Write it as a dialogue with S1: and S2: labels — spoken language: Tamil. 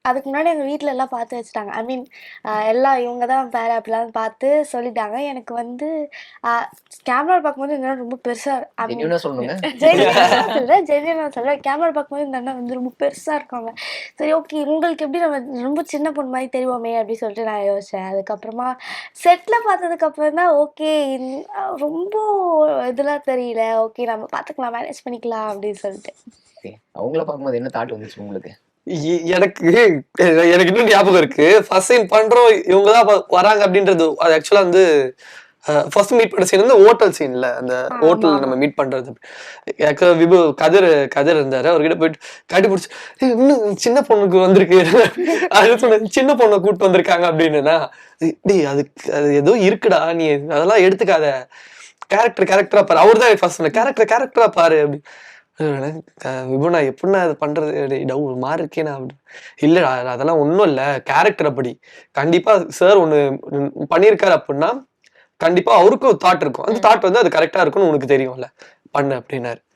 S1: அதுக்கு முன்னாடி எங்க வீட்ல எல்லாம் பார்த்து வச்சுட்டாங்க. ஐ மீன் எல்லாம் இவங்க தான் பேர் அப்படிலாம் பார்த்து சொல்லிட்டாங்க. எனக்கு வந்து அ கேமரா பார்க்கும்போது இந்த அண்ணா ரொம்ப பெருசா ஐ மீன்
S2: ஜென்யூனா சொல்லணுங்க.
S1: ஜென்யூனா சொல்றேன். கேமரா பார்க்கும்போது இந்த அண்ணா வந்து ரொம்ப பெருசா இருக்காங்க. சரி ஓகே இவங்களுக்கு எப்படி நம்ம ரொம்ப சின்ன பொண்ணு மாரி தெரிவோமே அப்படின்னு சொல்லிட்டு நான் யோசிச்சேன். அதுக்கப்புறமா செட்ல பார்த்ததுக்கப்புறம் தான் ஓகே ரொம்ப இதெல்லாம் தெரியல. ஓகே நம்ம பார்த்துக்கலாம், மேனேஜ் பண்ணிக்கலாம் அப்படின்னு சொல்லிட்டு.
S2: ஓகே. அவங்கள பார்க்கும்போது என்ன தாட் வந்துச்சு உங்களுக்கு?
S3: எனக்கு எனக்கு இன்னும் ஞாபகம் இருக்கு. ஃபர்ஸ்ட் சீன் பண்றோம் இவங்க தான் வராங்க அப்படின்றது. அது ஆக்சுவலா வந்து ஃபர்ஸ்ட் மீட் பண்ண சீன் வந்து ஹோட்டல் சீன்ல அந்த ஹோட்டல் நம்ம மீட் பண்றது. எனக்கு விபு கதிர் இருந்தாரு. அவர்கிட்ட போயிட்டு கட்டி பிடிச்சி இன்னும் சின்ன பொண்ணுக்கு வந்திருக்கு அது சொன்ன சின்ன பொண்ணை கூப்பிட்டு வந்திருக்காங்க அப்படின்னா டேய் அதுக்கு அது ஏதோ இருக்குடா நீ அதெல்லாம் எடுத்துக்காத கேரக்டரா பாரு. அவர் தான் ஃபர்ஸ்ட் சொன்ன கேரக்டரா பாரு அப்படி விபுனா எப்படின்னா அது பண்றது மாறு இருக்கேனா அப்படி இல்லடா அதெல்லாம் ஒன்றும் இல்லை கேரக்டர் அப்படி கண்டிப்பா சார் ஒண்ணு பண்ணியிருக்காரு அப்படின்னா கண்டிப்பா அவருக்கும் தாட் இருக்கும் அந்த தாட் வந்து அது கரெக்டா இருக்கும்னு உனக்கு தெரியும்ல பண்ணு அப்படின்னாரு.